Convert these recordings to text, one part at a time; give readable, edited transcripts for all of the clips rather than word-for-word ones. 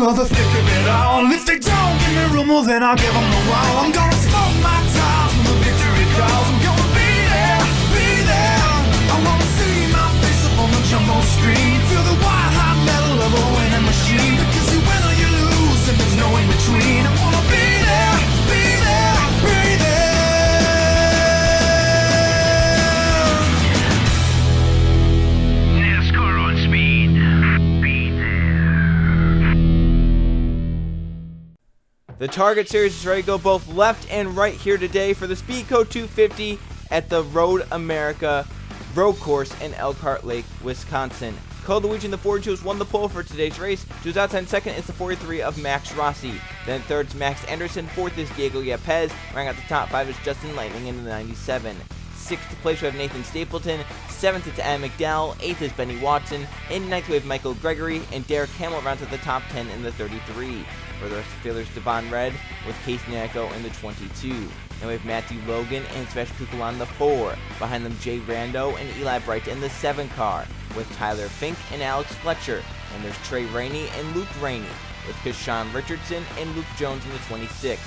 for the thick of it all. If they don't give me room, well then I'll give them the wall. I'm gonna smoke my tires when the victory calls. I'm gonna be there, be there. I wanna see my face up on the jumbo screen. Feel the white hot metal of a winning machine. Because you win or you lose and there's no in between. I wanna be there, be there, be there. NASCAR on speed. Be there. The Target Series is ready to go both left and right here today for the SpeedCo 250 at the Road America Road Course in Elkhart Lake, Wisconsin. Cole Luigi in the 42 has won the pole for today's race. To his outside second is the 43 of Max Rossi. Then third is Max Anderson. Fourth is Diego Yepes. Rounding out the top five is Justin Lightning in the 97. Sixth place we have Nathan Stapleton. Seventh is Adam McDowell. Eighth is Benny Watson. In ninth we have Michael Gregory. And Derek Hamill rounds out the top 10 in the 33. For the rest of the fielders, Devon Red with Case Nanico in the 22. Then we have Matthew Logan and Sebastian Kukel in the 4. Behind them, Jay Rando and Eli Bright in the 7 car, with Tyler Fink and Alex Fletcher. And there's Trey Rainey and Luke Rainey, with Kashawn Richardson and Luke Jones in the 26.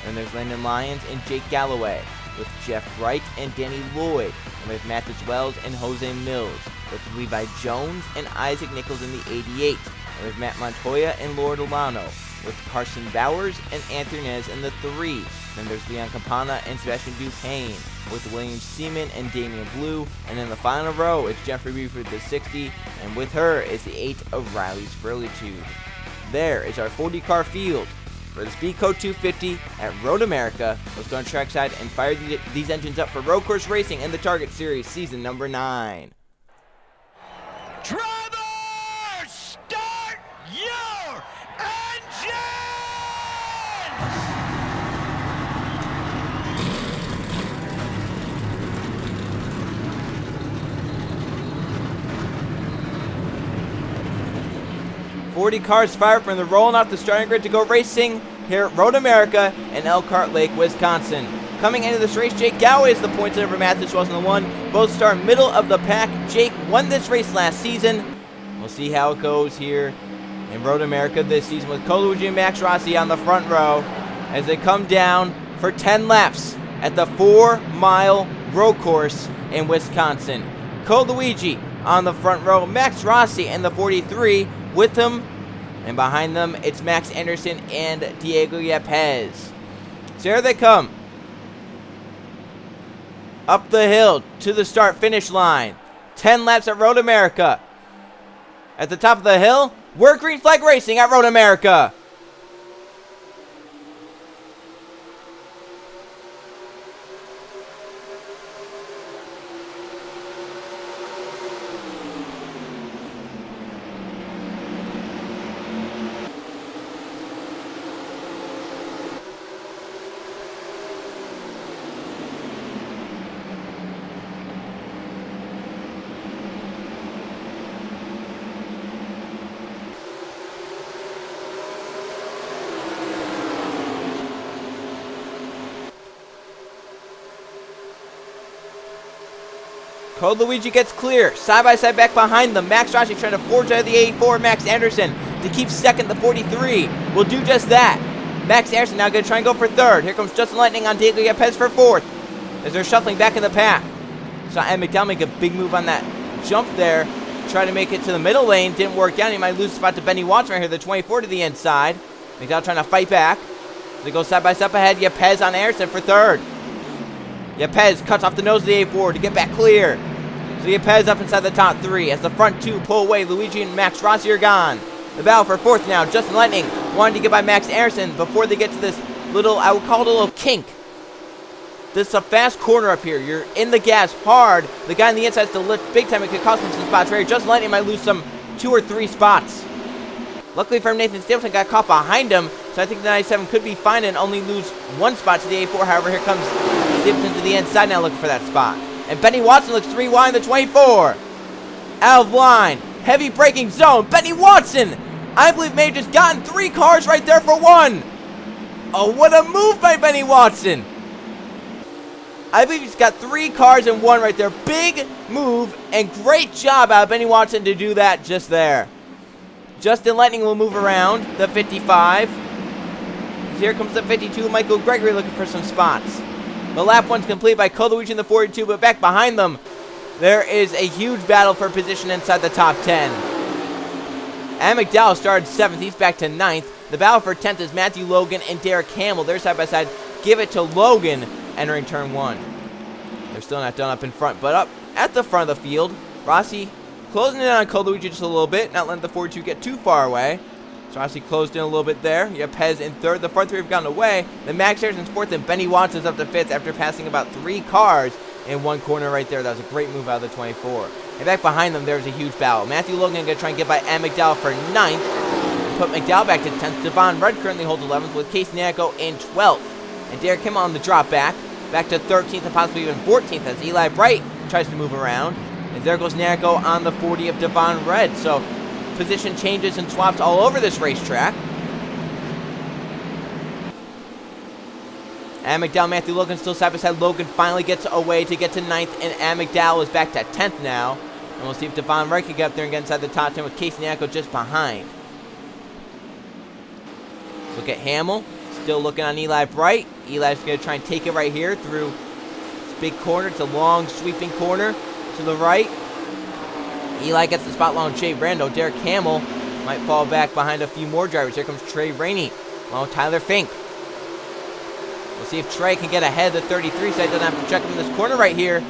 And there's Landon Lyons and Jake Galloway, with Jeff Bright and Danny Lloyd. And we have Mathis Wells and Jose Mills, with Levi Jones and Isaac Nichols in the 88. And we have Matt Montoya and Laura Delano, with Carson Bowers and Anthony Nez in the 3. Then there's Leon Campana and Sebastian Dupain, with William Seaman and Damian Blue. And in the final row, it's Jeffrey Buford, the 60, and with her is the 8 of Riley Spurlitude. There is our 40-car field for the SpeedCo 250 at Road America. Let's go on trackside and fire these engines up for road course racing in the Target Series season number 9. Drivers, start your engines! 40 cars fired from the rolling off the starting grid to go racing here at Road America in Elkhart Lake, Wisconsin. Coming into this race, Jake Galloway is the points leader for Mathis Wells in the 1. Both start middle of the pack. Jake won this race last season. We'll see how it goes here in Road America this season with Cole Luigi and Max Rossi on the front row as they come down for 10 laps at the 4-mile road course in Wisconsin. Cole Luigi on the front row, Max Rossi in the 43 with him, and behind them it's Max Anderson and Diego Yepes. So here they come up the hill to the start-finish line. 10 laps at Road America. At the top of the hill, we're Green Flag Racing at Road America. Cole Luigi gets clear, side by side back behind them. Max Rossi trying to forge out of the 84, Max Anderson to keep second. The 43 will do just that. Max Anderson now going to try and go for third. Here comes Justin Lightning on Diego Yepes for fourth as they're shuffling back in the pack. So McDowell make a big move on that jump there. Try to make it to the middle lane. Didn't work out. He might lose the spot to Benny Watson right here, the 24 to the inside. McDowell trying to fight back. They go side by side ahead. Yepes on Anderson for third. Yepes cuts off the nose of the 84 to get back clear. So Yepes up inside the top 3 as the front 2 pull away. Luigi and Max Rossi are gone. The battle for fourth now. Justin Lightning wanting to get by Max Anderson before they get to this little, I would call it a little kink. This is a fast corner up here. You're in the gas hard. The guy on the inside has to lift big time. It could cost him some spots right here. Justin Lightning might lose some 2 or 3 spots. Luckily for him, Nathan Stapleton got caught behind him, so I think the 97 could be fine and only lose 1 spot to the 84. However, here comes Stapleton to the inside now looking for that spot. And Benny Watson looks 3 wide in the 24. Out of line. Heavy braking zone. Benny Watson, I believe, may have just gotten 3 cars right there for 1. Oh, what a move by Benny Watson. I believe he's got 3 cars in 1 right there. Big move and great job out of Benny Watson to do that just there. Justin Lightning will move around the 55. Here comes the 52, Michael Gregory looking for some spots. The lap one's complete by Luigi in the 42, but back behind them, there is a huge battle for position inside the top 10. Adam McDowell started 7th, he's back to 9th. The battle for 10th is Matthew Logan and Derek Hamill. They're side by side. Give it to Logan entering turn 1. They're still not done up in front, but up at the front of the field, Rossi closing in on Luigi just a little bit, not letting the 42 get too far away. So Rossi closed in a little bit there. You have Pez in 3rd. The front 3 have gotten away. Then Max Harrison's 4th, and Benny Watson's up to 5th after passing about 3 cars in one corner right there. That was a great move out of the 24. And back behind them, there's a huge battle. Matthew Logan going to try and get by Adam McDowell for 9th. Put McDowell back to 10th. Devon Rudd currently holds 11th with Case Nanico in 12th. And Derek Kimmel on the drop back to 13th and possibly even 14th as Eli Bright tries to move around. And there goes Nanico on the 40 of Devon Rudd. So position changes and swaps all over this racetrack. Adam McDowell, Matthew Logan still side by side. Logan finally gets away to get to 9th, and Adam McDowell is back to 10th now. And we'll see if Devon Rudd can get up there and get inside the top 10 with Case Nanico just behind. Look at Hamill, still looking on Eli Bright. Eli's going to try and take it right here through this big corner. It's a long, sweeping corner to the right. Eli gets the spot along with Jay Brando. Derek Hamill might fall back behind a few more drivers. Here comes Trey Rainey along with Tyler Fink. We'll see if Trey can get ahead of the 33, so he doesn't have to check him in this corner right here.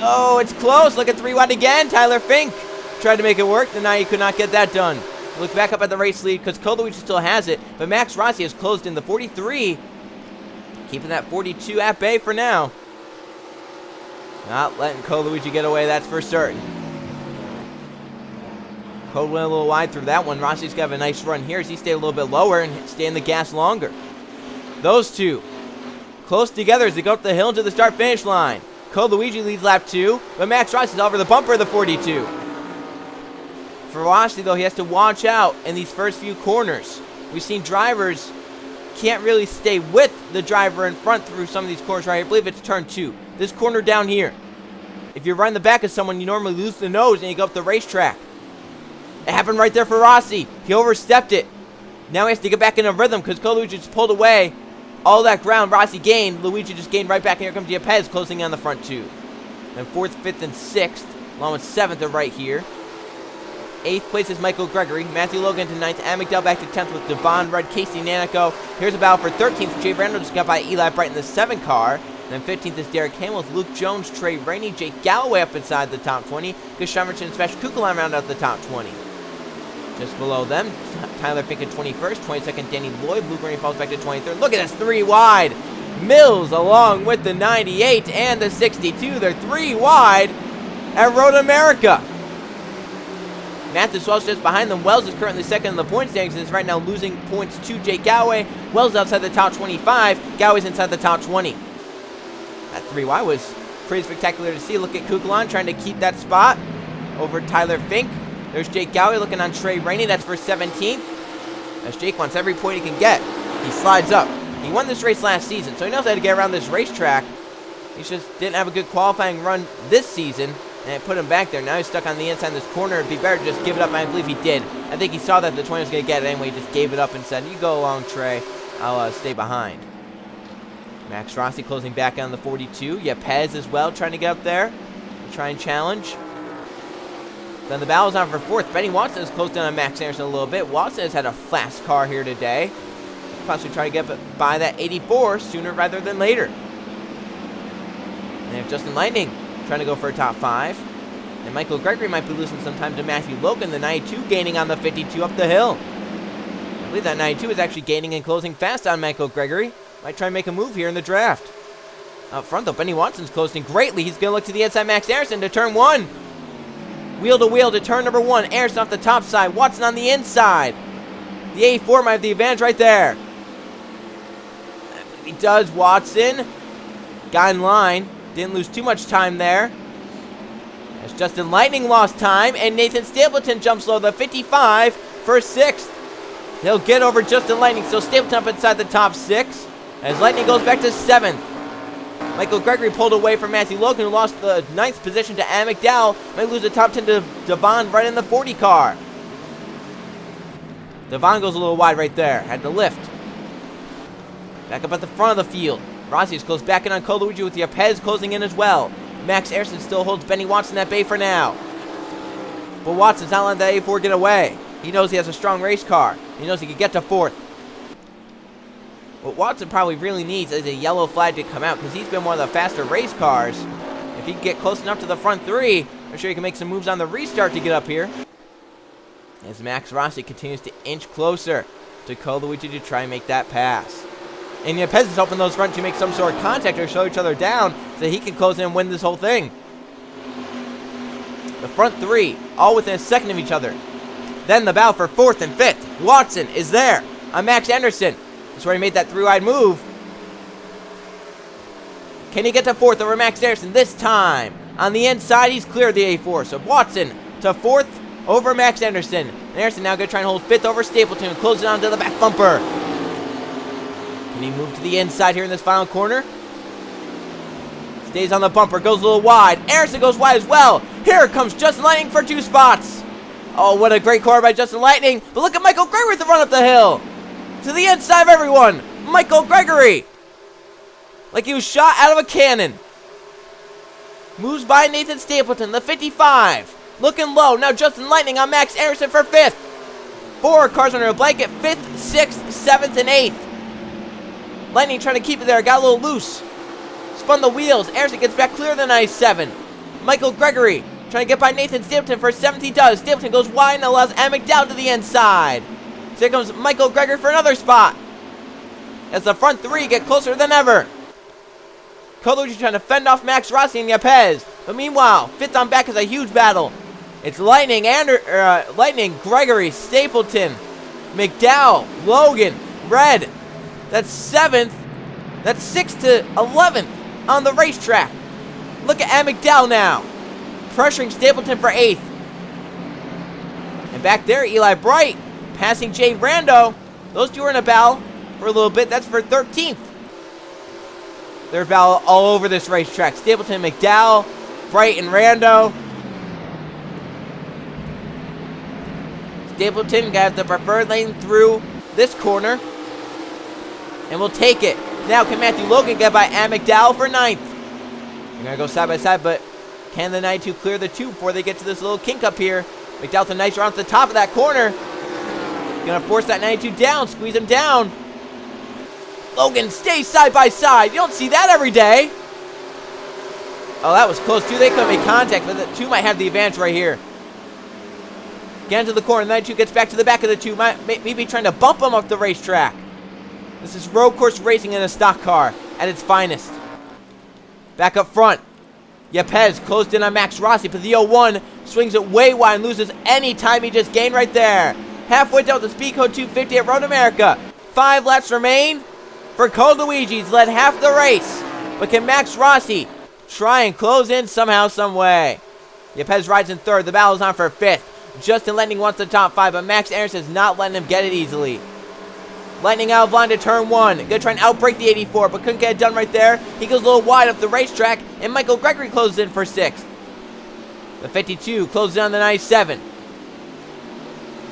Oh, it's close. Look at 3 wide again. Tyler Fink tried to make it work, and now he could not get that done. Look back up at the race lead because Luigi still has it, but Max Rossi has closed in the 43, keeping that 42 at bay for now. Not letting Luigi get away, that's for certain. Code went a little wide through that one. Rossi's got a nice run here as he stayed a little bit lower and stay in the gas longer. Those two close together as they go up the hill to the start-finish line. Luigi leads lap 2, but Max Rossi's over the bumper of the 42. For Rossi, though, he has to watch out in these first few corners. We've seen drivers can't really stay with the driver in front through some of these corners right here. I believe it's turn 2. This corner down here. If you're right in the back of someone, you normally lose the nose and you go up the racetrack. It happened right there for Rossi. He overstepped it. Now he has to get back in a rhythm because Luigi just pulled away. All that ground Rossi gained, Luigi just gained right back. And here comes Diapez closing on the front 2. Then 4th, 5th, and 6th, along with 7th are right here. 8th place is Michael Gregory. Matthew Logan to 9th. Adam McDowell back to 10th with Devon Rudd, Casey Nanico. Here's a battle for 13th. Jay Brando just got by Eli Bright in the 7 car. Then 15th is Derek Hamill with Luke Jones, Trey Rainey, Jake Galloway up inside the top 20. Gus Shummerton and Special Kukulon round out the top 20. Just below them, Tyler Fink at 21st. 22nd, Danny Lloyd. Luke Rainey falls back to 23rd. Look at this, 3 wide. Mills along with the 98 and the 62. They're 3 wide at Road America. Mathis Wells just behind them. Wells is currently 2nd in the point standings and is right now losing points to Jake Galloway. Wells outside the top 25. Galloway's inside the top 20. That 3 wide was pretty spectacular to see. Look at Kukulon trying to keep that spot over Tyler Fink. There's Jake Galloway looking on Trey Rainey. That's for 17th. As Jake wants every point he can get, he slides up. He won this race last season, so he knows how to get around this racetrack. He just didn't have a good qualifying run this season, and it put him back there. Now he's stuck on the inside of this corner. It'd be better to just give it up, and I believe he did. I think he saw that the 20 was going to get it anyway. He just gave it up and said, you go along, Trey. I'll stay behind. Max Rossi closing back on the 42. Yeah, Pez as well trying to get up there. Try and challenge. Then the battle's on for 4th. Benny Watson has closed in on Max Anderson a little bit. Watson has had a fast car here today. Possibly try to get by that 84 sooner rather than later. And they have Justin Lightning trying to go for a top 5. And Michael Gregory might be losing some time to Matthew Logan. The 92 gaining on the 52 up the hill. I believe that 92 is actually gaining and closing fast on Michael Gregory. Might try and make a move here in the draft. Up front, though, Benny Watson's closing greatly. He's going to look to the inside Max Anderson to turn 1. Wheel to wheel to turn number 1. Anderson off the top side. Watson on the inside. The 84 might have the advantage right there. He does. Watson got in line. Didn't lose too much time there. As Justin Lightning lost time. And Nathan Stapleton jumps low. The 55 for 6th. He'll get over Justin Lightning. So Stapleton up inside the top 6. As Lightning goes back to 7th. Michael Gregory pulled away from Matthew Logan, who lost the 9th position to Adam McDowell. Might lose the top 10 to Devon right in the 40 car. Devon goes a little wide right there. Had to lift. Back up at the front of the field. Rossi is close back in on Coluigi with Yepez closing in as well. Max Ayrton still holds Benny Watson at bay for now. But Watson's not letting that A4 get away. He knows he has a strong race car. He knows he can get to 4th. What Watson probably really needs is a yellow flag to come out because he's been one of the faster race cars. If he can get close enough to the front 3, I'm sure he can make some moves on the restart to get up here. As Max Rossi continues to inch closer to Coluigi to try and make that pass. And Yepez is hoping those front two make some sort of contact or slow each other down so that he can close in and win this whole thing. The front 3, all within a second of each other. Then the battle for 4th and 5th. Watson is there on Max Anderson. That's where he made that 3-wide move. Can he get to 4th over Max Anderson this time? On the inside, he's cleared the A4. So Watson to 4th over Max Anderson. And Anderson now going to try and hold 5th over Stapleton and close it onto the back bumper. Can he move to the inside here in this final corner? Stays on the bumper, goes a little wide. Anderson goes wide as well. Here comes Justin Lightning for 2 spots. Oh, what a great corner by Justin Lightning. But look at Michael Gregory with the run up the hill. To the inside of everyone. Michael Gregory. Like he was shot out of a cannon. Moves by Nathan Stapleton, the 55. Looking low. Now Justin Lightning on Max Anderson for 5th. 4 cars under a blanket. 5th, 6th, 7th, and 8th. Lightning trying to keep it there. Got a little loose. Spun the wheels. Anderson gets back clear of the 97. Michael Gregory trying to get by Nathan Stapleton for 7th. He does. Stapleton goes wide and allows Amick down to the inside. So here comes Michael Gregory for another spot. As the front 3 get closer than ever. Coluigi trying to fend off Max Rossi and Yepez. But meanwhile, 5th on back is a huge battle. It's Lightning, Gregory, Stapleton, McDowell, Logan, Red. That's 7th. That's 6th to 11th on the racetrack. Look at McDowell now. Pressuring Stapleton for 8th. And back there, Eli Bright passing Jay Rando. Those two are in a battle for a little bit. That's for 13th. They're battle all over this racetrack. Stapleton, McDowell, Bright, and Rando. Stapleton got the preferred lane through this corner. And we'll take it. Now can Matthew Logan get by Ann McDowell for 9th. They're going to go side by side, but can the 92 clear the 2 before they get to this little kink up here? McDowell with a nice run off the top of that corner. Going to force that 92 down, squeeze him down. Logan stays side by side. You don't see that every day. Oh, that was close too. They couldn't make contact, but the 2 might have the advantage right here. Get into the corner. 92 gets back to the back of the 2. Maybe trying to bump him up the racetrack. This is road course racing in a stock car at its finest. Back up front. Yepez closed in on Max Rossi, but the 01 swings it way wide and loses any time he just gained right there. Halfway down the SpeedCo 250 at Road America. 5 laps remain for Coluigi. He's led half the race. But can Max Rossi try and close in somehow, some way? Yepez rides in 3rd. The battle is on for 5th. Justin Lightning wants the top 5, but Max Anderson is not letting him get it easily. Lightning out of line to turn 1. Gonna try and outbreak the 84, but couldn't get it done right there. He goes a little wide up the racetrack, and Michael Gregory closes in for 6th. The 52 closes in on the 97.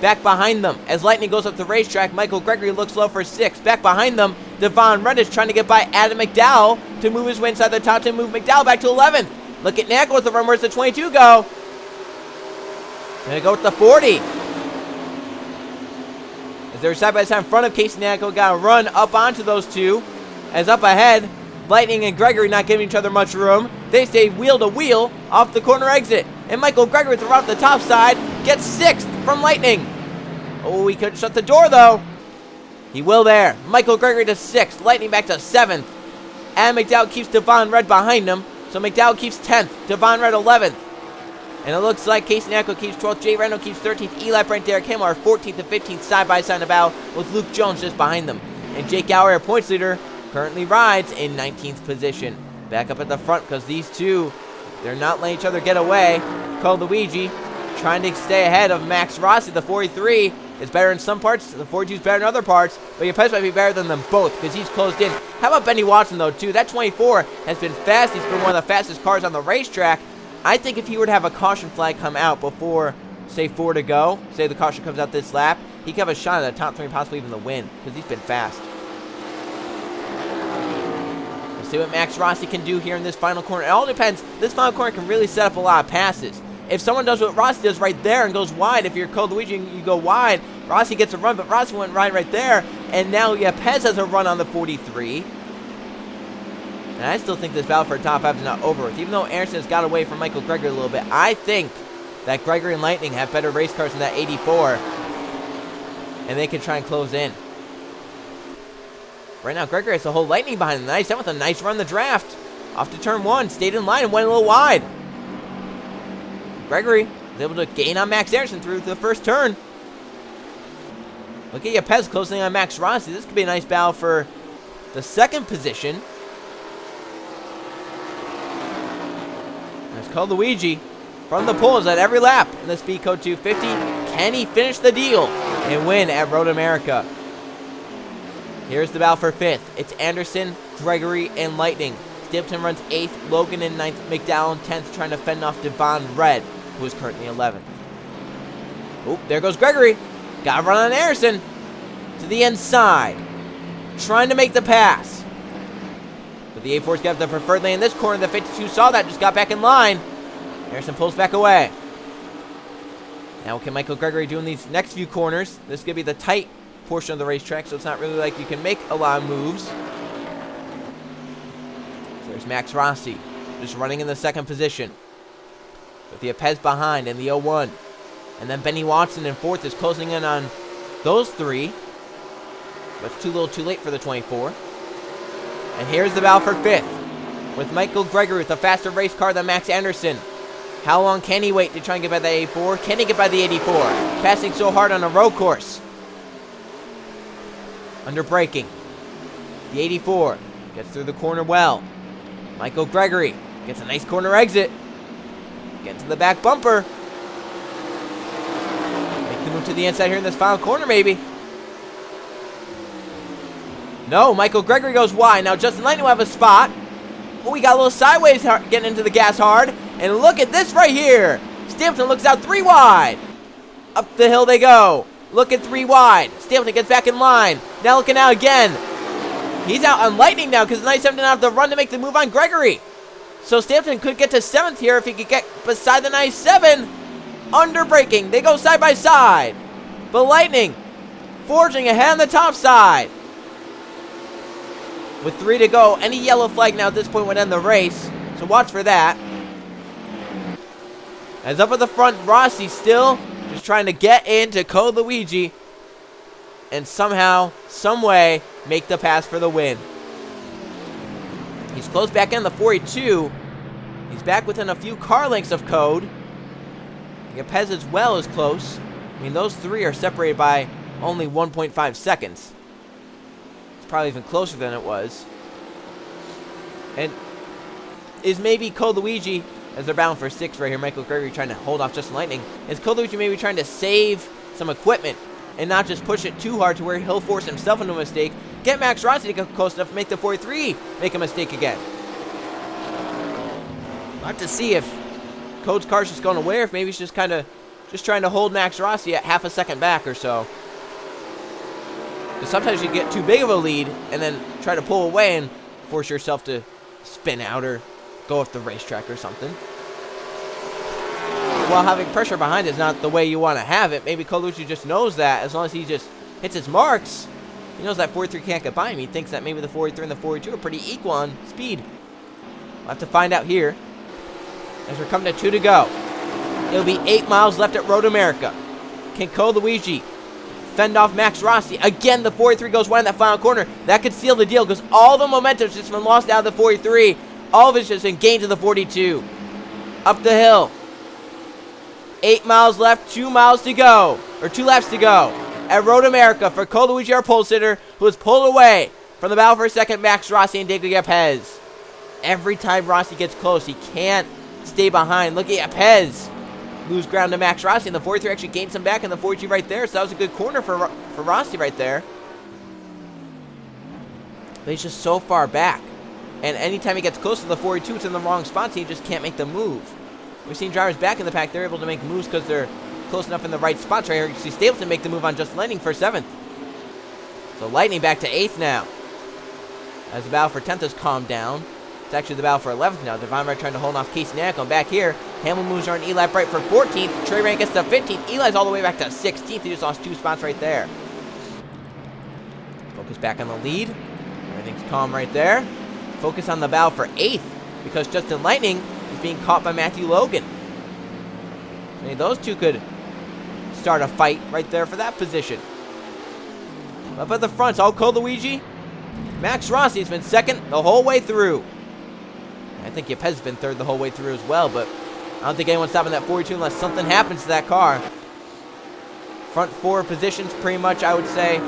Back behind them, as Lightning goes up the racetrack, Michael Gregory looks low for 6th. Back behind them, Devon Reddish trying to get by Adam McDowell to move his way inside the top 10, move McDowell back to 11th. Look at Nackel with the run. Where's the 22 go? Gonna go with the 40. As they're side by side in front of Casey Nackel, got to run up onto those 2. As up ahead, Lightning and Gregory not giving each other much room. They stay wheel to wheel off the corner exit. And Michael Gregory with the run off the top side gets 6th from Lightning. Oh, he could shut the door though. He will there. Michael Gregory to 6th. Lightning back to 7th. And McDowell keeps Devon Red behind him. So McDowell keeps 10th. Devon Red 11th. And it looks like Casey Nackel keeps 12th. Jay Randall keeps 13th. Eli Brent, Derek Hamill are 14th and 15th side by side in the battle with Luke Jones just behind them. And Jake Gower, our points leader, currently rides in 19th position. Back up at the front because these 2, they're not letting each other get away. Coluigi trying to stay ahead of Max Rossi. The 43 is better in some parts. The 42 is better in other parts. But Yepez might be better than them both because he's closed in. How about Benny Watson though too? That 24 has been fast. He's been one of the fastest cars on the racetrack. I think if he were to have a caution flag come out before, say, 4 to go, say the caution comes out this lap, he could have a shot at the top 3, possibly even the win, because he's been fast. We'll see what Max Rossi can do here in this final corner. It all depends. This final corner can really set up a lot of passes. If someone does what Rossi does right there and goes wide, if you're Code Luigi and you go wide, Rossi gets a run, but Rossi went right there, and now Pez has a run on the 43. And I still think this battle for top 5 is not over with. Even though Anderson has got away from Michael Gregory a little bit, I think that Gregory and Lightning have better race cars than that 84, and they can try and close in. Right now, Gregory has the whole Lightning behind him. Nice, that with a nice run in the draft. Off to turn 1, stayed in line and went a little wide. Gregory was able to gain on Max Anderson through the first turn. Look at Pez closing on Max Rossi. This could be a nice battle for the second position. There's Code Luigi from the poles at every lap in the SpeedCo 250. Can he finish the deal and win at Road America? Here's the battle for 5th. It's Anderson, Gregory, and Lightning. Stapleton runs 8th, Logan in 9th, McDowell in 10th, trying to fend off Devon Red, who is currently 11th. Oh, there goes Gregory. Got to run on Anderson. To the inside. Trying to make the pass. But the A4's got the preferred lane in this corner. The 52 saw that, just got back in line. Anderson pulls back away. Now what can Michael Gregory do in these next few corners? This is going to be the tight portion of the racetrack, so it's not really like you can make a lot of moves. So there's Max Rossi, just running in the second position, with the Pez behind in the 01. And then Benny Watson in 4th is closing in on those 3. But it's too little too late for the 24. And here's the battle for 5th, with Michael Gregory with a faster race car than Max Anderson. How long can he wait to try and get by the 84? Can he get by the 84? Passing so hard on a road course. Under braking. The 84 gets through the corner well. Michael Gregory gets a nice corner exit. Gets to the back bumper. Make the move to the inside here in this final corner, maybe. No, Michael Gregory goes wide. Now Justin Lightning will have a spot. Oh, we got a little sideways getting into the gas hard. And look at this right here. Stapleton looks out 3 wide. Up the hill they go. Look at 3 wide. Stapleton gets back in line. Now looking out again. He's out on Lightning now because 97 didn't have the run to make the move on Gregory. So Stapleton could get to 7th here if he could get beside the 97. Under braking. They go side by side. But Lightning forging ahead on the top side. With 3 to go, any yellow flag now at this point would end the race. So watch for that. As up at the front, Rossi still just trying to get into Code Luigi and somehow, some way, make the pass for the win. He's close back in the 42. He's back within a few car lengths of Code. Pez as well is close. I mean, those 3 are separated by only 1.5 seconds. It's probably even closer than it was. And is maybe Code Luigi, as they're bound for 6 right here, Michael Gregory trying to hold off Justin Lightning, is Code Luigi maybe trying to save some equipment and not just push it too hard to where he'll force himself into a mistake, get Max Rossi to get close enough to make the 43 make a mistake again. We'll have to see if Code's car's just going away, or if maybe he's just kind of trying to hold Max Rossi at half a second back or so. Because sometimes you get too big of a lead and then try to pull away and force yourself to spin out or go off the racetrack or something. While having pressure behind is not the way you want to have it. Maybe Code Luigi just knows that as long as he just hits his marks, he knows that 43 can't get by him. He thinks that maybe the 43 and the 42 are pretty equal on speed. We'll have to find out here as we're coming to 2 to go. It'll be 8 miles left at Road America. Can Code Luigi fend off Max Rossi? Again, the 43 goes wide in that final corner. That could seal the deal because all the momentum's just been lost out of the 43. All of it's just been gained to the 42. Up the hill. 8 miles left, 2 miles to go. Or 2 laps to go. At Road America for Code Luigi, our pole sitter, who has pulled away from the battle for a second, Max Rossi and David Pez. Every time Rossi gets close, he can't stay behind. Look at Pez lose ground to Max Rossi, and the 43 actually gained some back in the 42 right there, so that was a good corner for Rossi right there. But he's just so far back. And anytime he gets close to the 42, it's in the wrong spot, so he just can't make the move. We've seen drivers back in the pack, they're able to make moves because they're close enough in the right spots right here. You see Stapleton make the move on Just Lightning for 7th. So Lightning back to 8th now. As the battle for 10th has calmed down. It's actually the battle for 11th now. Divine Right trying to hold off Casey Nack. And back here, Hamill moves on Eli Bright for 14th. Trey Rand gets to 15th. Eli's all the way back to 16th. He just lost 2 spots right there. Focus back on the lead. Everything's calm right there. Focus on the battle for 8th because Justin Lightning is being caught by Matthew Logan. Maybe those two could start a fight right there for that position. Up at the front, it's all Luigi. Max Rossi has been 2nd the whole way through. I think Yepes has been 3rd the whole way through as well, but I don't think anyone's stopping that 42 unless something happens to that car. Front 4 positions, pretty much, I would say,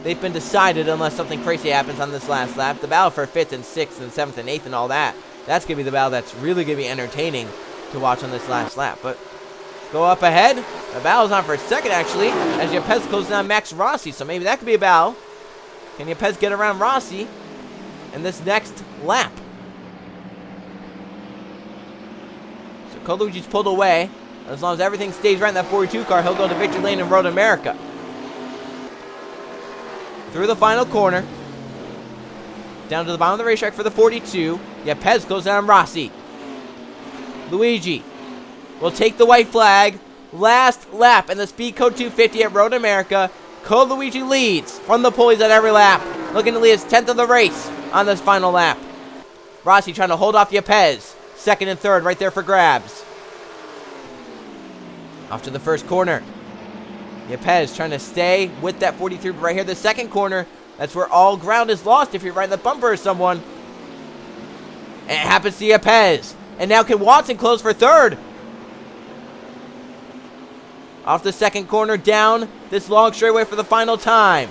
they've been decided unless something crazy happens on this last lap. The battle for 5th and 6th and 7th and 8th and all that, that's going to be the battle that's really going to be entertaining to watch on this last lap. But go up ahead. The battle's on for 2nd, actually, as Yepes closes on Max Rossi, so maybe that could be a battle. Can Yepes get around Rossi in this next lap? So Luigi's pulled away. As long as everything stays right in that 42 car, he'll go to victory lane in Road America. Through the final corner. Down to the bottom of the racetrack for the 42. Yepes goes down Rossi. Luigi will take the white flag. Last lap in the SpeedCo 250 at Road America. Luigi leads from the pulleys at every lap. Looking to lead his 10th of the race on this final lap. Rossi trying to hold off Yepes. 2nd and 3rd right there for grabs. Off to the first corner. Yepes trying to stay with that 43 right here. The second corner, that's where all ground is lost if you're right in the bumper of someone. And it happens to Yepes. And now can Watson close for 3rd? Off the second corner, down this long straightaway for the final time.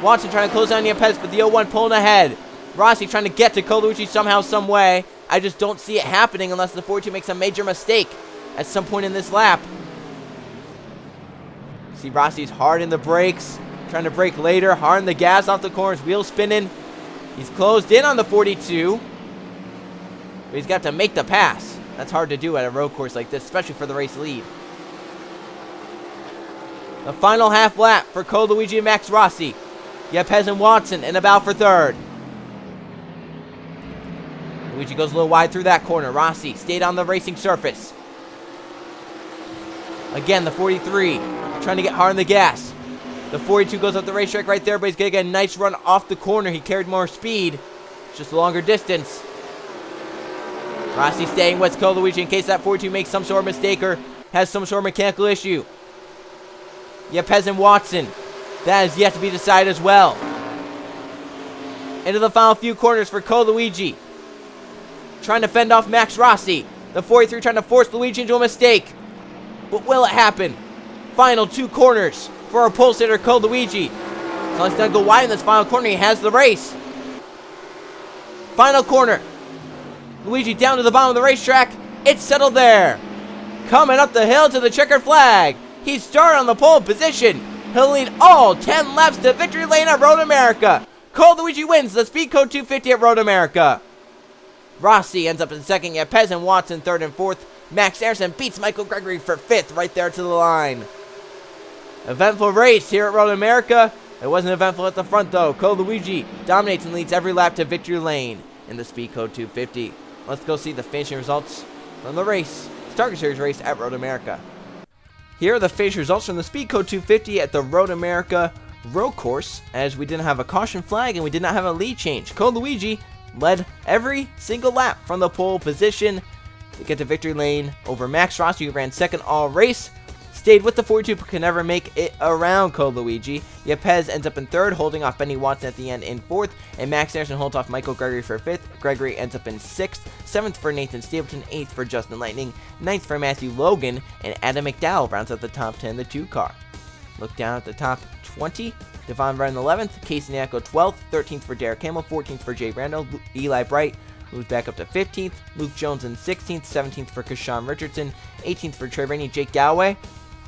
Watson trying to close down Yepes, but the 01 pulling ahead. Rossi trying to get to Luigi somehow, some way. I just don't see it happening unless the 42 makes a major mistake at some point in this lap. See Rossi's hard in the brakes, trying to brake later, hard in the gas off the corners, wheel spinning. He's closed in on the 42, but he's got to make the pass. That's hard to do at a road course like this, especially for the race lead. The final half lap for Luigi and Max Rossi. Yepes and Watson in a battle for 3rd. Luigi goes a little wide through that corner. Rossi stayed on the racing surface. Again, the 43 trying to get hard on the gas. The 42 goes up the racetrack right there, but he's going to get a nice run off the corner. He carried more speed. It's just a longer distance. Rossi staying with Luigi in case that 42 makes some sort of mistake or has some sort of mechanical issue. Yepes and Watson. That is yet to be decided as well. Into the final few corners for Luigi. Trying to fend off Max Rossi. The 43 trying to force Luigi into a mistake. But will it happen? Final 2 corners for our pole sitter Luigi. So he's going to go wide in this final corner. He has the race. Final corner. Luigi down to the bottom of the racetrack. It's settled there. Coming up the hill to the checkered flag. He's started on the pole position. He'll lead all 10 laps to victory lane at Road America. Luigi wins the SpeedCo 250 at Road America. Rossi ends up in 2nd. Yepes and Watson 3rd and 4th. Max Anderson beats Michael Gregory for 5th right there to the line. Eventful race here at Road America. It wasn't eventful at the front though. Luigi dominates and leads every lap to victory lane in the SpeedCo 250. Let's go see the finishing results from the race. Target Series race at Road America. Here are the finish results from the SpeedCo 250 at the Road America road course, as we didn't have a caution flag and we did not have a lead change. Luigi led every single lap from the pole position to get to victory lane over Max Rossi, who ran 2nd all race. Stayed with the 42 but could never make it around Luigi. Yepes ends up in 3rd, holding off Benny Watson at the end in 4th. And Max Anderson holds off Michael Gregory for 5th. Gregory ends up in 6th. 7th for Nathan Stapleton. 8th for Justin Lightning. 9th for Matthew Logan. And Adam McDowell rounds out the top 10 in the 2 car. Look down at the top 20. Devon Bryan 11th. Casey Nacko 12th. 13th for Derek Hamill. 14th for Jay Randall. Eli Bright moves back up to 15th. Luke Jones in 16th. 17th for Kashawn Richardson. 18th for Trey Rainey. Jake Galloway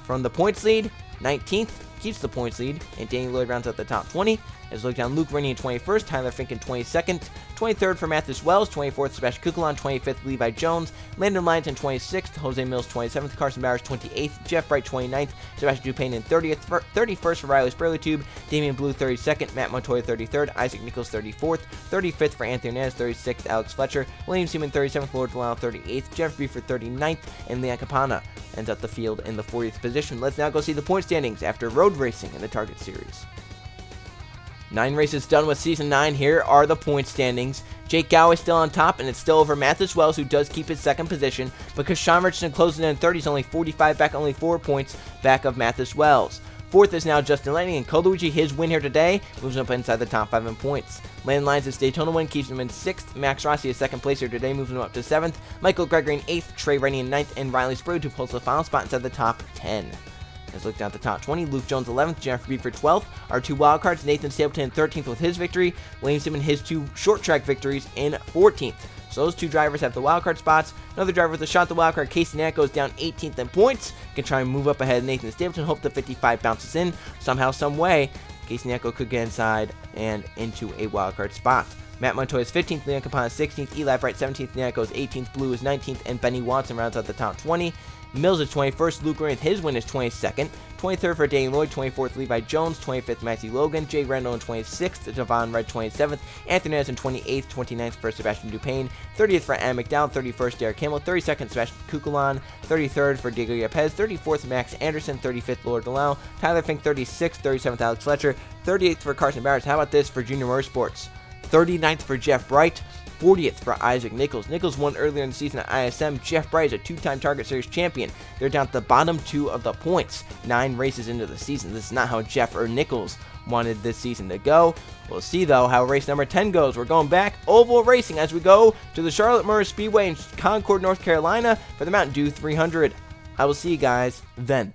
from the points lead. 19th, keeps the points lead, and Danny Lloyd rounds out the top 20. As we look down, Luke Rennie in 21st, Tyler Fink in 22nd, 23rd for Mathis Wells, 24th Sebastian Kukulon, 25th Levi Jones, Landon Lyons in 26th, Jose Mills 27th, Carson Bowers 28th, Jeff Bright 29th, Sebastian Dupain in 30th, 31st for Riley Spurley-Tube, Damian Blue 32nd, Matt Montoya 33rd, Isaac Nichols 34th, 35th for Anthony Hernandez, 36th Alex Fletcher, William Seaman 37th, Lord Delano 38th, Jeff Buford 39th, and Leon Campana ends up the field in the 40th position. Let's now go see the point standings after road racing in the Target Series. 9 races done with Season 9. Here are the point standings. Jake Gow still on top, and it's still over Mathis Wells, who does keep his second position, because Sean Richardson closing in 30. He's only 45 back, only 4 points back of Mathis Wells. 4th is now Justin Lightning, and Coluigi, his win here today, moves him up inside the top 5 in points. Landon Lyons' Daytona win keeps him in 6th. Max Rossi is 2nd place here today, moving him up to 7th. Michael Gregory in 8th, Trey Rennie in 9th, and Riley Sprude, who pulls the final spot inside the top 10. Let's look down at the top 20. Luke Jones 11th, Jennifer Buford 12th. Our 2 wildcards, Nathan Stapleton in 13th with his victory. William Simon his 2 short track victories in 14th. So those 2 drivers have the wildcard spots. Another driver with a shot at the wildcard, Casey Nat, goes down 18th in points. Can try and move up ahead of Nathan Stapleton. Hope the 55 bounces in somehow, some way. Casey Nat could get inside and into a wildcard spot. Matt Montoya is 15th, Leon Campana is 16th, Eli Bright 17th, Nat goes 18th, Blue is 19th, and Benny Watson rounds out the top 20. Mills is 21st, Luke Green, his win is 22nd, 23rd for Danny Lloyd, 24th Levi Jones, 25th Matthew Logan, Jay Randall in 26th, Devon Red 27th, Anthony Nez in 28th, 29th for Sebastian Dupain, 30th for Adam McDowell, 31st Derek Campbell, 32nd Sebastian Kukulon, 33rd for Diego Yepez, 34th Max Anderson, 35th Lord Delau, Tyler Fink 36th, 37th Alex Fletcher, 38th for Carson Bowers. How about this for Junior Motorsports? 39th for Jeff Bright, 40th for Isaac Nichols. Nichols won earlier in the season at ISM. Jeff Bright is a 2-time Target Series champion. They're down to the bottom 2 of the points, 9 races into the season. This is not how Jeff or Nichols wanted this season to go. We'll see, though, how race number 10 goes. We're going back oval racing as we go to the Charlotte Motor Speedway in Concord, North Carolina for the Mountain Dew 300. I will see you guys then.